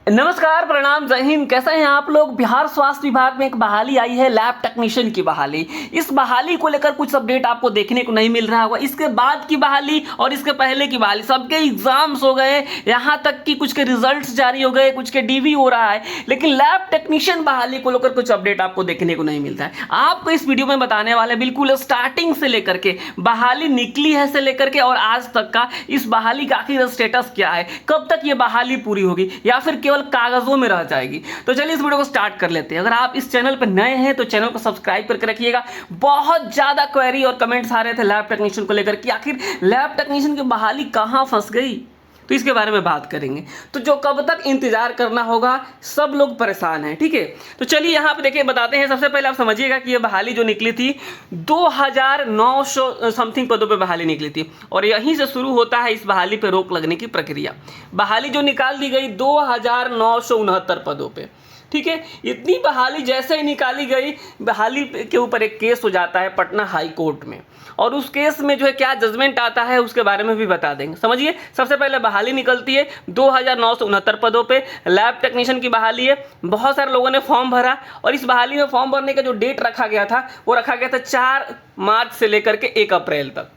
नमस्कार, प्रणाम, जय हिंद। कैसे हैं आप लोग। बिहार स्वास्थ्य विभाग में एक बहाली आई है, लैब टेक्नीशियन की बहाली। इस बहाली को लेकर कुछ अपडेट आपको देखने को नहीं मिल रहा होगा। इसके बाद की बहाली और इसके पहले की बहाली, सबके एग्जाम्स हो गए, यहाँ तक कि कुछ के रिजल्ट्स जारी हो गए, कुछ के डीवी हो रहा है, लेकिन लैब टेक्नीशियन बहाली को लेकर कुछ अपडेट आपको देखने को नहीं मिलता है। आपको इस वीडियो में बताने वाले बिल्कुल स्टार्टिंग से लेकर के बहाली निकली है से लेकर के और आज तक का इस बहाली का आखिर स्टेटस क्या है, कब तक ये बहाली पूरी होगी या फिर केवल कागजों में रह जाएगी। तो चलिए इस वीडियो को स्टार्ट कर लेते हैं। अगर आप इस चैनल पर नए हैं तो चैनल को सब्सक्राइब करके रखिएगा। बहुत ज्यादा क्वेरी और कमेंट्स आ रहे थे लैब टेक्नीशियन को लेकर कि आखिर लैब टेक्नीशियन की बहाली कहां फंस गई, तो इसके बारे में बात करेंगे। तो जो कब तक इंतजार करना होगा, सब लोग परेशान हैं। ठीक है, तो चलिए यहाँ पे देखिए बताते हैं। सबसे पहले आप समझिएगा कि ये बहाली जो निकली थी 2900 समथिंग पदों पे बहाली निकली थी और यहीं से शुरू होता है इस बहाली पे रोक लगने की प्रक्रिया। बहाली जो निकाल दी गई 2969 पदों पे। ठीक है, इतनी बहाली जैसे ही निकाली गई, बहाली के ऊपर एक केस हो जाता है पटना हाई कोर्ट में और उस केस में जो है क्या जजमेंट आता है उसके बारे में भी बता देंगे। समझिए, सबसे पहले बहाली निकलती है 2969 पदों पे, लैब टेक्नीशियन की बहाली है। बहुत सारे लोगों ने फॉर्म भरा और इस बहाली में फॉर्म भरने का जो डेट रखा गया था वो रखा गया था 4 मार्च से लेकर के 1 अप्रैल तक।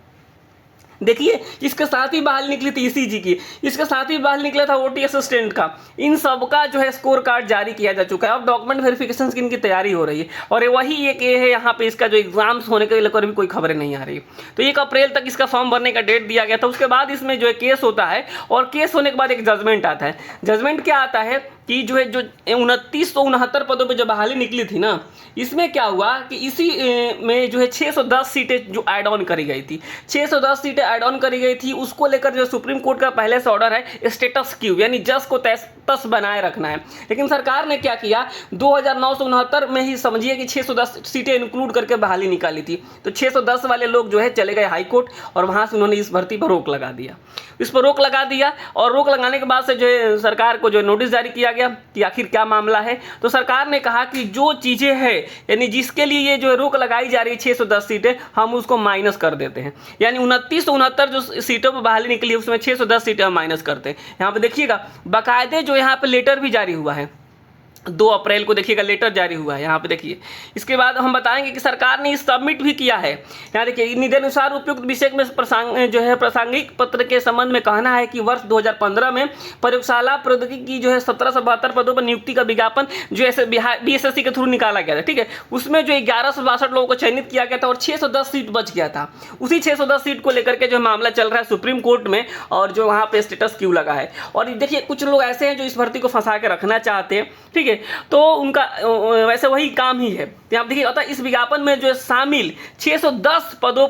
देखिए, इसके साथ ही बहाली निकली थी ईसीजी की, इसके साथ ही बहाली निकला था ओटी असिस्टेंट का। इन सब का जो है स्कोर कार्ड जारी किया जा चुका है और डॉक्यूमेंट वेरिफिकेशन की इनकी तैयारी हो रही है और वही एक ये है यहाँ पे इसका जो एग्जाम्स होने के लेकर भी कोई खबरें नहीं आ रही। तो 1 अप्रैल तक इसका फॉर्म भरने का डेट दिया गया था। उसके बाद इसमें जो है केस होता है और केस होने के बाद एक जजमेंट आता है। जजमेंट क्या आता है कि जो है जो 2969 पदों पे जो बहाली निकली थी ना, इसमें क्या हुआ कि इसी में जो है 610 सीटें जो ऐड ऑन करी गई थी, 610 सीटें ऐड ऑन करी गई थी। उसको लेकर जो सुप्रीम कोर्ट का पहले से ऑर्डर है स्टेटस क्यू, यानी जस को तस बनाए रखना है। लेकिन सरकार ने क्या किया, 2969 में ही समझिए कि 610 सीटें इंक्लूड करके बहाली निकाली थी। तो 610 वाले लोग जो है चले गए हाई कोर्ट और वहां से उन्होंने इस भर्ती पर रोक लगा दिया। इस पर रोक लगा दिया और रोक लगाने के बाद से जो है सरकार को जो नोटिस जारी किया गया कि आखिर क्या मामला है। तो सरकार ने कहा कि जो चीज़ें हैं, यानी जिसके लिए ये जो रोक लगाई जा रही है 610 सीटें, हम उसको माइनस कर देते हैं। यानी 2969 जो सीटों पर बहाली निकली है उसमें 610 सीटें हम माइनस करते हैं। यहाँ पे देखिएगा बाकायदे जो यहाँ पे लेटर भी जारी हुआ है, 2 अप्रैल को देखिएगा लेटर जारी हुआ है। यहाँ पे देखिए, इसके बाद हम बताएंगे कि सरकार ने सबमिट भी किया है। यहाँ देखिए, निदेनुसार उपयुक्त विषय में प्रासंगिक पत्र के संबंध में कहना है कि वर्ष 2015 में प्रयोगशाला प्रौद्योगिकी की जो है 1772 पदों पर नियुक्ति का विज्ञापन जो है BSSC के थ्रू निकाला गया था। ठीक है, उसमें जो 1162 लोगों को चयनित किया गया था और 610 सीट बच गया था। उसी 610 सीट को लेकर के जो मामला चल रहा है सुप्रीम कोर्ट में और जो वहाँ पे स्टेटस क्यू लगा है। और देखिए, कुछ लोग ऐसे हैं जो इस भर्ती को फंसा के रखना चाहते हैं। ठीक है, तो उनका वैसे वही काम ही है। तो आप देखिए, अतः इस विज्ञापन में जो है शामिल 610 पदों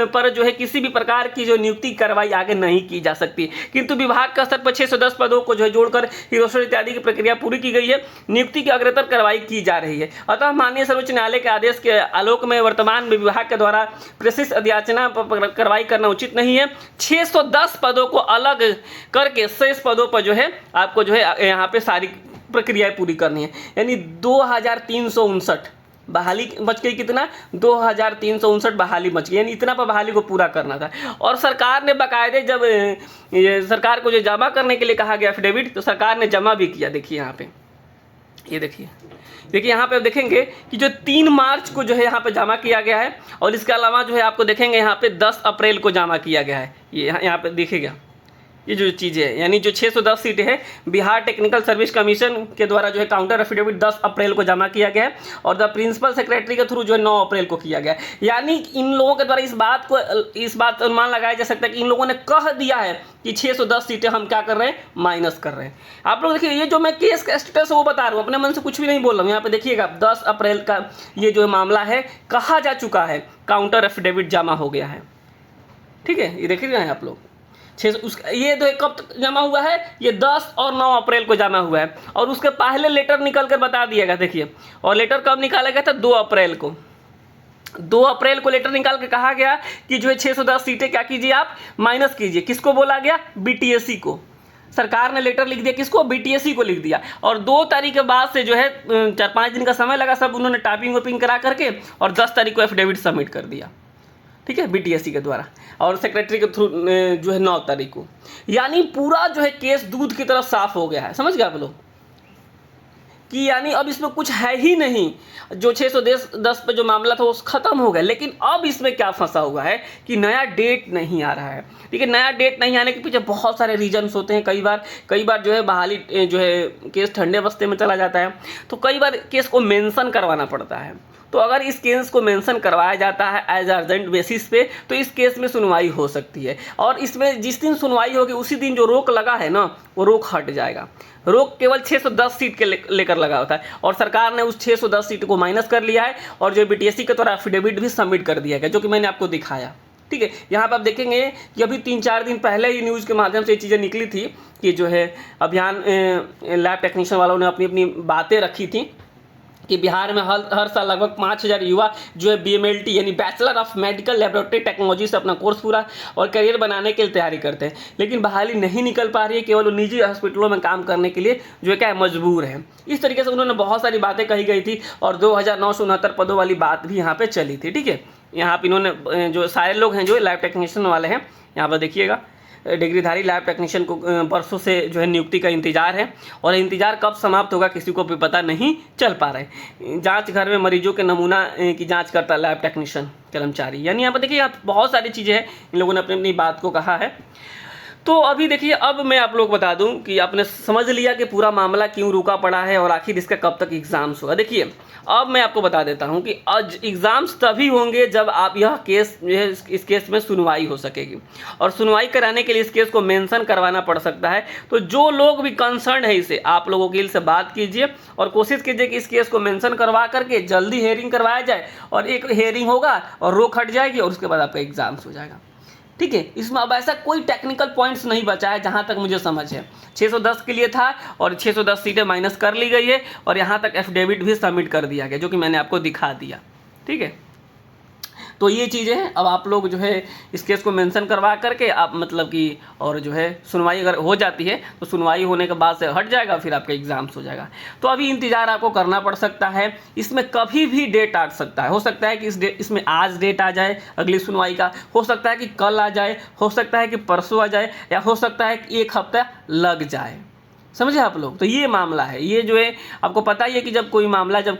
पर जो है किसी भी प्रकार की जो नियुक्ति कार्रवाई आगे नहीं की जा सकती, किंतु विभाग का स्तर पर 610 पदों को जो है जोड़कर हिरोसर इत्यादि की प्रक्रिया पूरी की गई है। नियुक्ति की अग्रतर कार्रवाई की जा रही है। अतः माननीय सर्वोच्च न्यायालय के आदेश के आलोक में वर्तमान में विभाग के द्वारा प्रेषित अध्याचना पर कार्रवाई करना उचित नहीं है। 610 पदों को अलग करके शेष पदों पर जो है आपको जो है यहाँ पे सारी प्रक्रियाएं पूरी करनी है। यानी 2359 बहाली बच गई। कितना? 2359 बहाली बच गई। यानी इतना पर बहाली को पूरा करना था। और सरकार ने बाकायदे जब ये सरकार को जो जमा करने के लिए कहा गया एफिडेविट, तो सरकार ने जमा भी किया। देखिए यहाँ पे, ये देखिए यहाँ पे आप देखेंगे कि जो 3 मार्च को जो है यहाँ पे जमा किया गया है और इसके अलावा जो है आपको देखेंगे यहाँ पे 10 अप्रैल को जमा किया गया है। ये यहाँ पे देखिएगा ये जो चीज़ें है, यानी जो 610 सीटें हैं बिहार टेक्निकल सर्विस कमीशन के द्वारा जो है काउंटर एफिडेविट 10 अप्रैल को जमा किया गया है और द प्रिंसिपल सेक्रेटरी के थ्रू जो है 9 अप्रैल को किया गया है। यानी इन लोगों के द्वारा इस बात अनुमान लगाया जा सकता है कि इन लोगों ने कह दिया है कि 610 सीटें हम क्या कर रहे हैं, माइनस कर रहे हैं। आप लोग देखिए, ये जो मैं केस का स्टेटस वो बता रहा हूँ, अपने मन से कुछ भी नहीं बोल रहा हूँ। यहाँ पे देखिएगा 10 अप्रैल का ये जो मामला है कहा जा चुका है, काउंटर एफिडेविट जमा हो गया है। ठीक है, ये देखिएगा आप लोग ये तो कब जमा हुआ है, ये 10 और 9 अप्रैल को जमा हुआ है और उसके पहले लेटर निकल कर बता दिएगा। देखिए, और लेटर कब निकाला गया था? 2 अप्रैल को। 2 अप्रैल को लेटर निकाल के कहा गया कि जो है 610 सीटें क्या कीजिए, आप माइनस कीजिए। किसको बोला गया? BTSC को। सरकार ने लेटर लिख दिया, किसको? BTSC को लिख दिया। और 2 तारीख के बाद से जो है 4-5 दिन का समय लगा, सब उन्होंने टाइपिंग वाइपिंग करा करके और 10 तारीख को एफिडेविट सबमिट कर दिया। ठीक है, BTSC के द्वारा और सेक्रेटरी के थ्रू जो है 9 तारीख को। यानी पूरा जो है केस दूध की तरफ साफ हो गया है। समझ गए आप लोग? कि यानी अब इसमें कुछ है ही नहीं, जो 610 पे जो मामला था वो ख़त्म हो गया। लेकिन अब इसमें क्या फंसा हुआ है कि नया डेट नहीं आ रहा है। ठीक है, नया डेट नहीं आने के पीछे बहुत सारे रीजन्स होते हैं। कई बार जो है बहाली जो है केस ठंडे बस्ते में चला जाता है, तो कई बार केस को मेंशन करवाना पड़ता है। तो अगर इस केस को मेंशन करवाया जाता है एज अर्जेंट बेसिस पे, तो इस केस में सुनवाई हो सकती है। और इसमें जिस दिन सुनवाई होगी उसी दिन जो रोक लगा है ना, वो रोक हट जाएगा। रोक केवल 610 सीट के लेकर लगा होता है, और सरकार ने उस 610 सीट को माइनस कर लिया है, और जो बीटीएससी के द्वारा एफिडेविट भी सबमिट कर दिया गया, जो कि मैंने आपको दिखाया। ठीक है, यहाँ पर आप देखेंगे कि अभी 3-4 दिन पहले ही न्यूज़ के माध्यम से ये चीज़ें निकली थी कि जो है अभियान लैब टेक्नीशियन वालों ने अपनी अपनी बातें रखी थी कि बिहार में हर साल लगभग 5000 युवा जो है BMLT यानी bachelor of medical laboratory technology से अपना कोर्स पूरा और करियर बनाने के लिए तैयारी करते हैं, लेकिन बहाली नहीं निकल पा रही है। केवल निजी हॉस्पिटलों में काम करने के लिए जो है क्या मजबूर है। इस तरीके से उन्होंने बहुत सारी बातें कही गई थी, और 2969 पदों वाली बात भी यहाँ पर चली थी। ठीक है, यहाँ पर इन्होंने जो सारे लोग हैं जो लैब टेक्नीशियन वाले हैं, यहाँ पर देखिएगा डिग्रीधारी लैब टेक्नीशियन को बरसों से जो है नियुक्ति का इंतजार है, और इंतजार कब समाप्त होगा किसी को भी पता नहीं चल पा रहा है। जांच घर में मरीजों के नमूना की जांच करता लैब टेक्नीशियन कर्मचारी, यानी यहाँ पर देखिए आप बहुत सारी चीज़ें हैं, इन लोगों ने अपनी अपनी बात को कहा है। तो अभी देखिए, अब मैं आप लोग बता दूं कि आपने समझ लिया कि पूरा मामला क्यों रुका पड़ा है और आखिर इसका कब तक एग्ज़ाम्स होगा। देखिए, अब मैं आपको बता देता हूं कि आज एग्ज़ाम्स तभी होंगे जब आप यह केस जो है इस केस में सुनवाई हो सकेगी, और सुनवाई कराने के लिए इस केस को मेंशन करवाना पड़ सकता है। तो जो लोग भी कंसर्न है इसे, आप लोग वकील से बात कीजिए और कोशिश कीजिए कि इस केस को मेंशन करवा करके जल्दी हेयरिंग करवाया जाए, और एक हेयरिंग होगा और रोक हट जाएगी, और उसके बाद आपका एग्ज़ाम्स हो जाएगा। ठीक है, इसमें अब ऐसा कोई टेक्निकल पॉइंट्स नहीं बचा है जहाँ तक मुझे समझ है। 610 के लिए था और 610 सीटें माइनस कर ली गई है, और यहाँ तक एफिडेविट भी सबमिट कर दिया गया, जो कि मैंने आपको दिखा दिया। ठीक है, तो ये चीज़ें हैं। अब आप लोग जो है इस केस को मेंशन करवा करके आप मतलब कि, और जो है सुनवाई अगर हो जाती है तो सुनवाई होने के बाद से हट जाएगा, फिर आपका एग्ज़ाम्स हो जाएगा। तो अभी इंतज़ार आपको करना पड़ सकता है। इसमें कभी भी डेट आ सकता है। हो सकता है कि इसमें आज डेट आ जाए अगली सुनवाई का, हो सकता है कि कल आ जाए, हो सकता है कि परसों आ जाए, या हो सकता है कि 1 हफ्ता लग जाए। समझे आप लोग? तो ये मामला है। ये जो है आपको पता ही है कि जब कोई मामला जब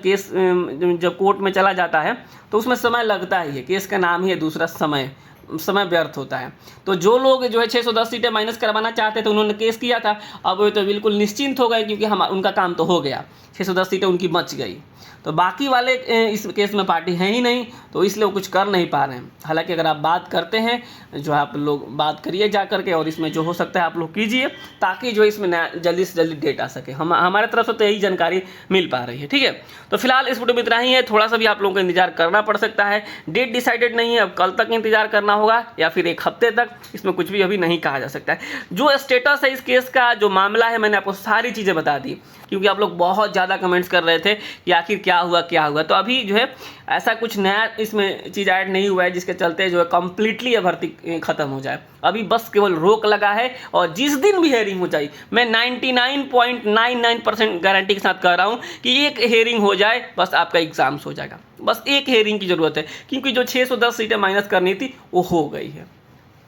कोर्ट में चला जाता है तो उसमें समय लगता ही है। केस का नाम ही है दूसरा समय व्यर्थ होता है। तो जो लोग जो है 610 सीटें माइनस करवाना चाहते थे उन्होंने केस किया था, अब वो तो बिल्कुल निश्चिंत हो गए क्योंकि उनका काम तो हो गया, 610 सीटें उनकी बच गई। तो बाकी वाले इस केस में पार्टी है ही नहीं, तो इसलिए वो कुछ कर नहीं पा रहे हैं। हालांकि अगर आप बात करते हैं, जो आप लोग बात करिए जा करके, और इसमें जो हो सकता है आप लोग कीजिए, ताकि जो इसमें जल्दी से जल्दी डेट आ सके। हमारे तरफ से तो यही जानकारी मिल पा रही है। ठीक है, तो फिलहाल इस वीडियो में इतना ही है। थोड़ा सा भी आप लोगों को इंतजार करना पड़ सकता है। डेट डिसाइडेड नहीं है, अब कल तक इंतजार करना होगा या फिर 1 हफ्ते तक, इसमें कुछ भी अभी नहीं कहा जा सकता है। जो स्टेटस है इस केस का, जो मामला है, मैंने आपको सारी चीज़ें बता दी, क्योंकि आप लोग बहुत ज़्यादा कमेंट्स कर रहे थे कि आखिर क्या हुआ। तो अभी जो है ऐसा कुछ नया इसमें चीज़ ऐड नहीं हुआ है जिसके चलते जो है कम्प्लीटली ये भर्ती ख़त्म हो जाए। अभी बस केवल रोक लगा है, और जिस दिन भी हेयरिंग हो जाए, मैं 99.99% गारंटी के साथ कह रहा हूँ कि एक हेयरिंग हो जाए, बस आपका एग्ज़ाम्स हो जाएगा। बस एक हेयरिंग की ज़रूरत है, क्योंकि जो 610 सीटें माइनस करनी थी वो हो गई है।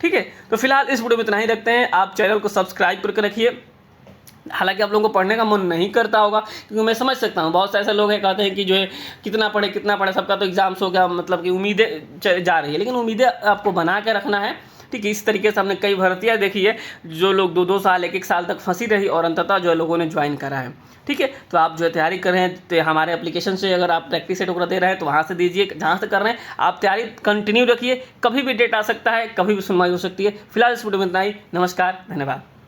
ठीक है, तो फिलहाल इस वीडियो में इतना ही रखते हैं। आप चैनल को सब्सक्राइब करके रखिए। हालांकि आप लोगों को पढ़ने का मन नहीं करता होगा, क्योंकि मैं समझ सकता हूँ बहुत से ऐसे लोग हैं कहते हैं कि जो है कितना पढ़े, सबका तो एग्ज़ाम्स हो गया, मतलब कि उम्मीदें जा रही है। लेकिन उम्मीदें आपको बना के रखना है। ठीक है, इस तरीके से हमने कई भर्तियाँ देखी है जो लोग 2-2 साल 1-1 साल तक फंसी रही, और अंततः जो है लोगों ने ज्वाइन करा है। ठीक है, तो आप जो है तैयारी कर रहे हैं तो हमारे एप्लीकेशन से, अगर आप प्रैक्टिस सेट वगैरह दे रहे हैं तो वहाँ से दीजिए। जहाँ से कर रहे हैं आप तैयारी कंटिन्यू रखिए। कभी भी डेट आ सकता है, कभी भी सुनवाई हो सकती है। फिलहाल इस वीडियो में इतना ही। नमस्कार, धन्यवाद।